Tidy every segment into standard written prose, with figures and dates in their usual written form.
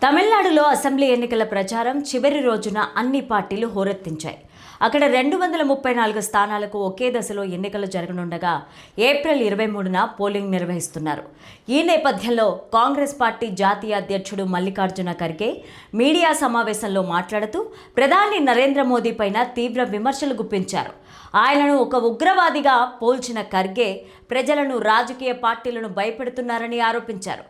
తమిళనాడులో అసెంబ్లీ ఎన్నికల ప్రచారం చివరి రోజున అన్ని పార్టీలు హోరెత్తించాయి. అక్కడ 234 స్థానాలకు ఒకే దశలో ఎన్నికలు జరగనుండగా ఏప్రిల్ 23న పోలింగ్ నిర్వహిస్తున్నారు. ఈ నేపథ్యంలో కాంగ్రెస్ పార్టీ జాతీయ అధ్యక్షుడు మల్లికార్జున ఖర్గే మీడియా సమావేశంలో మాట్లాడుతూ ప్రధాని నరేంద్ర మోదీ పైన తీవ్ర విమర్శలు గుప్పించారు. ఆయనను ఒక ఉగ్రవాదిగా పోల్చిన ఖర్గే ప్రజలను, రాజకీయ పార్టీలను భయపెడుతున్నారని ఆరోపించారు.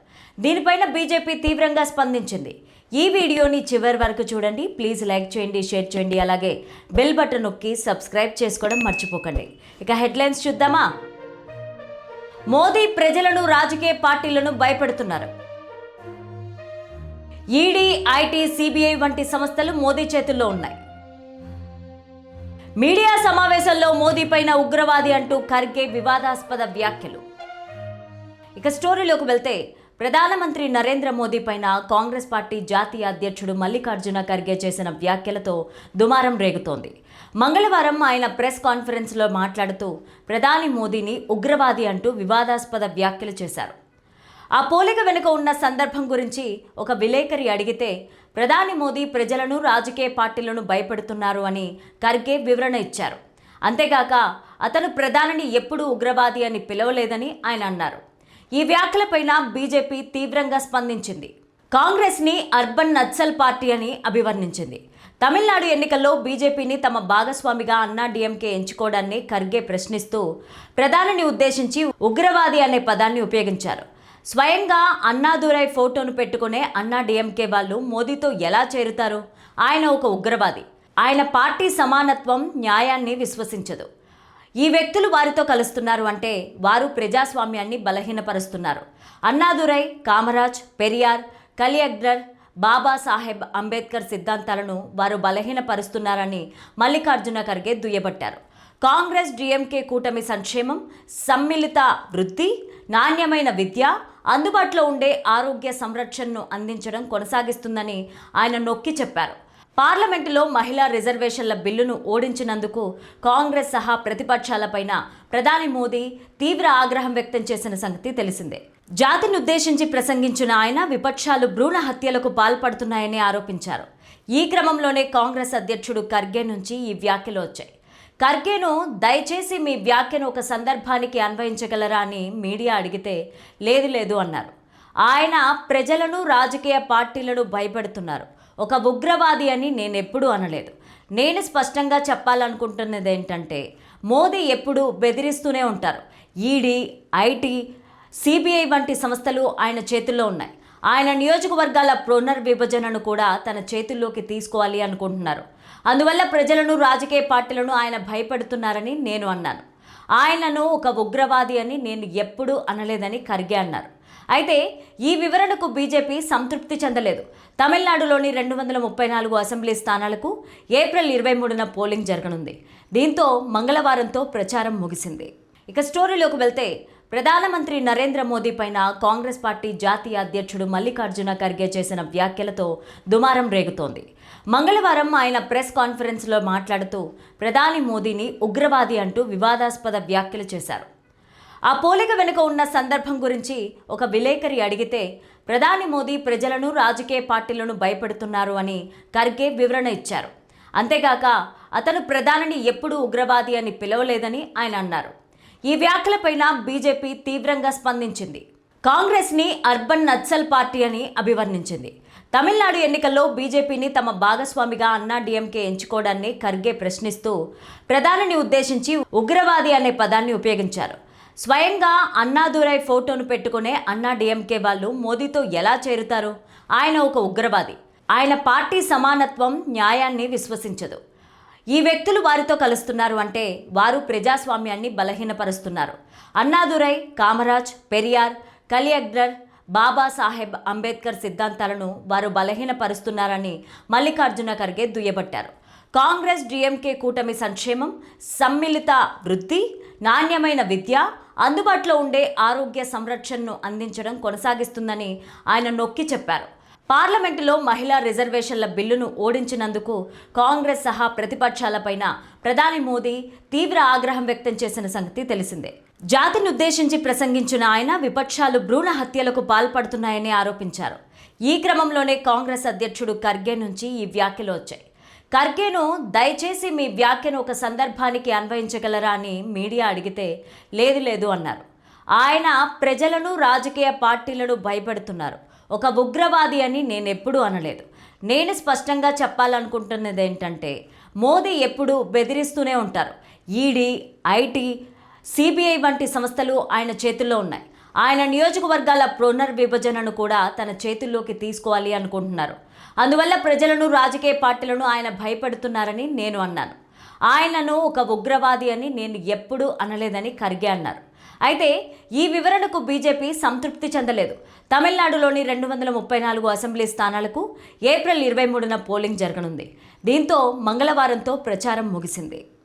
దీనిపైన బీజేపీ తీవ్రంగా స్పందించింది. ఈ వీడియోని చివరి వరకు చూడండి. ప్లీజ్ లైక్ చేయండి, షేర్ చేయండి, అలాగే బెల్ బటన్ నొక్కి సబ్స్క్రైబ్ చేసుకోవడం మర్చిపోకండి. ఇక హెడ్లైన్స్ చూద్దామా. మోదీ ప్రజలను, రాజకీయ పార్టీలను భయపెడుతున్నారు. ఈడీ, ఐటీ, సిబిఐ వంటి సంస్థలు మోదీ చేతుల్లో ఉన్నాయి. మీడియా సమావేశంలో మోదీ పైన ఉగ్రవాది అంటూ ఖర్గే వివాదాస్పద వ్యాఖ్యలు. ఇక స్టోరీలోకి వెళ్తే, ప్రధానమంత్రి నరేంద్ర మోదీ పైన కాంగ్రెస్ పార్టీ జాతీయ అధ్యక్షుడు మల్లికార్జున ఖర్గే చేసిన వ్యాఖ్యలతో దుమారం రేగుతోంది. మంగళవారం ఆయన ప్రెస్ కాన్ఫరెన్స్లో మాట్లాడుతూ ప్రధాని మోదీని ఉగ్రవాది అంటూ వివాదాస్పద వ్యాఖ్యలు చేశారు. ఆ పోలిక వెనుక ఉన్న సందర్భం గురించి ఒక విలేకరి అడిగితే, ప్రధాని మోదీ ప్రజలను, రాజకీయ పార్టీలను భయపెడుతున్నారు అని ఖర్గే వివరణ ఇచ్చారు. అంతేగాక అతను ప్రధానిని ఎప్పుడూ ఉగ్రవాది అని పిలవలేదని ఆయన అన్నారు. ఈ వ్యాఖ్యలపైన బీజేపీ తీవ్రంగా స్పందించింది. కాంగ్రెస్ని అర్బన్ నక్సల్ పార్టీ అని అభివర్ణించింది. తమిళనాడు ఎన్నికల్లో బీజేపీని తమ భాగస్వామిగా అన్నా డీఎంకే ఎంచుకోవడాన్ని ఖర్గే ప్రశ్నిస్తూ ప్రధానిని ఉద్దేశించి ఉగ్రవాది అనే పదాన్ని ఉపయోగించారు. స్వయంగా అన్నాదురై ఫోటోను పెట్టుకునే అన్నా డీఎంకే వాళ్ళు మోదీతో ఎలా చేరుతారు? ఆయన ఒక ఉగ్రవాది. ఆయన పార్టీ సమానత్వం, న్యాయాన్ని విశ్వసించదు. ఈ వ్యక్తులు వారితో కలుస్తున్నారు అంటే వారు ప్రజాస్వామ్యాన్ని బలహీనపరుస్తున్నారు. అన్నాదురై, కామరాజ్, పెరియార్, కలియగ్నర్, బాబాసాహెబ్ అంబేద్కర్ సిద్ధాంతాలను వారు బలహీనపరుస్తున్నారని మల్లికార్జున ఖర్గే దుయ్యబట్టారు. కాంగ్రెస్ డీఎంకే కూటమి సంక్షేమం, సమ్మిళిత వృద్ధి, నాణ్యమైన విద్య, అందుబాటులో ఉండే ఆరోగ్య సంరక్షణను అందించడం కొనసాగిస్తుందని ఆయన నొక్కి చెప్పారు. పార్లమెంటులో మహిళా రిజర్వేషన్ల బిల్లును ఓడించినందుకు కాంగ్రెస్ సహా ప్రతిపక్షాలపైన ప్రధాని మోదీ తీవ్ర ఆగ్రహం వ్యక్తం చేసిన సంగతి తెలిసిందే. జాతిని ఉద్దేశించి ప్రసంగించిన ఆయన విపక్షాలు భ్రూణ హత్యలకు పాల్పడుతున్నాయని ఆరోపించారు. ఈ క్రమంలోనే కాంగ్రెస్ అధ్యక్షుడు ఖర్గే నుంచి ఈ వ్యాఖ్యలు వచ్చాయి. ఖర్గేను దయచేసి మీ వ్యాఖ్యను ఒక సందర్భానికి అన్వయించగలరా అని మీడియా అడిగితే లేదు అన్నారు. ఆయన ప్రజలను, రాజకీయ పార్టీలను భయపెడుతున్నారు. ఒక ఉగ్రవాది అని నేనెప్పుడూ అనలేదు. నేను స్పష్టంగా చెప్పాలనుకుంటున్నది ఏంటంటే, మోదీ ఎప్పుడూ బెదిరిస్తూనే ఉంటారు. ఈడీ, ఐటీ, సిబిఐ వంటి సంస్థలు ఆయన చేతుల్లో ఉన్నాయి. ఆయన నియోజకవర్గాల పునర్విభజనను కూడా తన చేతుల్లోకి తీసుకోవాలి అనుకుంటున్నారు. అందువల్ల ప్రజలను, రాజకీయ పార్టీలను ఆయన భయపెడుతున్నారని నేను అన్నాను. ఆయనను ఒక ఉగ్రవాది అని నేను ఎప్పుడూ అనలేదని ఖర్గే అన్నారు. అయితే ఈ వివరణకు బీజేపీ సంతృప్తి చెందలేదు. తమిళనాడులోని 234 అసెంబ్లీ స్థానాలకు ఏప్రిల్ 23న పోలింగ్ జరగనుంది. దీంతో మంగళవారంతో ప్రచారం ముగిసింది. ఇక స్టోరీలోకి వెళ్తే, ప్రధానమంత్రి నరేంద్ర మోదీ పైన కాంగ్రెస్ పార్టీ జాతీయ అధ్యక్షుడు మల్లికార్జున ఖర్గే చేసిన వ్యాఖ్యలతో దుమారం రేగుతోంది. మంగళవారం ఆయన ప్రెస్ కాన్ఫరెన్స్లో మాట్లాడుతూ ప్రధాని మోదీని ఉగ్రవాది అంటూ వివాదాస్పద వ్యాఖ్యలు చేశారు. ఆ పోలిక వెనుక ఉన్న సందర్భం గురించి ఒక విలేకరి అడిగితే, ప్రధాని మోదీ ప్రజలను, రాజకీయ పార్టీలను భయపెడుతున్నారు అని ఖర్గే వివరణ ఇచ్చారు. అంతేగాక అతను ప్రధానిని ఎప్పుడూ ఉగ్రవాది అని పిలవలేదని ఆయన అన్నారు. ఈ వ్యాఖ్యలపైన బీజేపీ తీవ్రంగా స్పందించింది. కాంగ్రెస్ని అర్బన్ నక్సల్ పార్టీ అని అభివర్ణించింది. తమిళనాడు ఎన్నికల్లో బీజేపీని తమ భాగస్వామిగా అన్నా డీఎంకే ఎంచుకోవడాన్ని ఖర్గే ప్రశ్నిస్తూ ప్రధానిని ఉద్దేశించి ఉగ్రవాది అనే పదాన్ని ఉపయోగించారు. స్వయంగా అన్నాదురై ఫోటోను పెట్టుకునే అన్నా డీఎంకే వాళ్ళు మోదీతో ఎలా చేరుతారు? ఆయన ఒక ఉగ్రవాది. ఆయన పార్టీ సమానత్వం, న్యాయాన్ని విశ్వసించదు. ఈ వ్యక్తులు వారితో కలుస్తున్నారు అంటే వారు ప్రజాస్వామ్యాన్ని బలహీనపరుస్తున్నారు. అన్నాదురై, కామరాజ్, పెరియార్, కలియగ్నర్, బాబాసాహెబ్ అంబేద్కర్ సిద్ధాంతాలను వారు బలహీనపరుస్తున్నారని మల్లికార్జున ఖర్గే దుయ్యబట్టారు. కాంగ్రెస్ డీఎంకే కూటమి సంక్షేమం, సమ్మిళిత వృద్ధి, నాణ్యమైన విద్య, అందుబాటులో ఉండే ఆరోగ్య సంరక్షణను అందించడం కొనసాగిస్తుందని ఆయన నొక్కి చెప్పారు. పార్లమెంటులో మహిళా రిజర్వేషన్ల బిల్లును ఓడించినందుకు కాంగ్రెస్ సహా ప్రతిపక్షాలపైన ప్రధాని మోదీ తీవ్ర ఆగ్రహం వ్యక్తం చేసిన సంగతి తెలిసిందే. జాతిని ఉద్దేశించి ప్రసంగించిన ఆయన విపక్షాలు భ్రూణ హత్యలకు పాల్పడుతున్నాయని ఆరోపించారు. ఈ క్రమంలోనే కాంగ్రెస్ అధ్యక్షుడు ఖర్గే నుంచి ఈ వ్యాఖ్యలు వచ్చాయి. ఖర్గేను దయచేసి మీ వ్యాఖ్యను ఒక సందర్భానికి అన్వయించగలరా అని మీడియా అడిగితే లేదు అన్నారు. ఆయన ప్రజలను రాజకీయ పార్టీలను భయపెడుతున్నారు. ఒక ఉగ్రవాది అని నేనెప్పుడూ అనలేదు. నేను స్పష్టంగా చెప్పాలనుకుంటున్నది ఏంటంటే మోదీ ఎప్పుడూ బెదిరిస్తూనే ఉంటారు. ఈడీ, ఐటీ, సిబిఐ వంటి సంస్థలు ఆయన చేతుల్లో ఉన్నాయి. ఆయన నియోజకవర్గాల పునర్విభజనను కూడా తన చేతుల్లోకి తీసుకోవాలి అనుకుంటున్నారు. అందువల్ల ప్రజలను, రాజకీయ పార్టీలను ఆయన భయపెడుతున్నారని నేను అన్నాను. ఆయనను ఒక ఉగ్రవాది అని నేను ఎప్పుడూ అనలేదని ఖర్గే అన్నారు. అయితే ఈ వివరణకు బీజేపీ సంతృప్తి చెందలేదు. తమిళనాడులోని 234 అసెంబ్లీ స్థానాలకు ఏప్రిల్ 23న పోలింగ్ జరగనుంది. దీంతో మంగళవారంతో ప్రచారం ముగిసింది.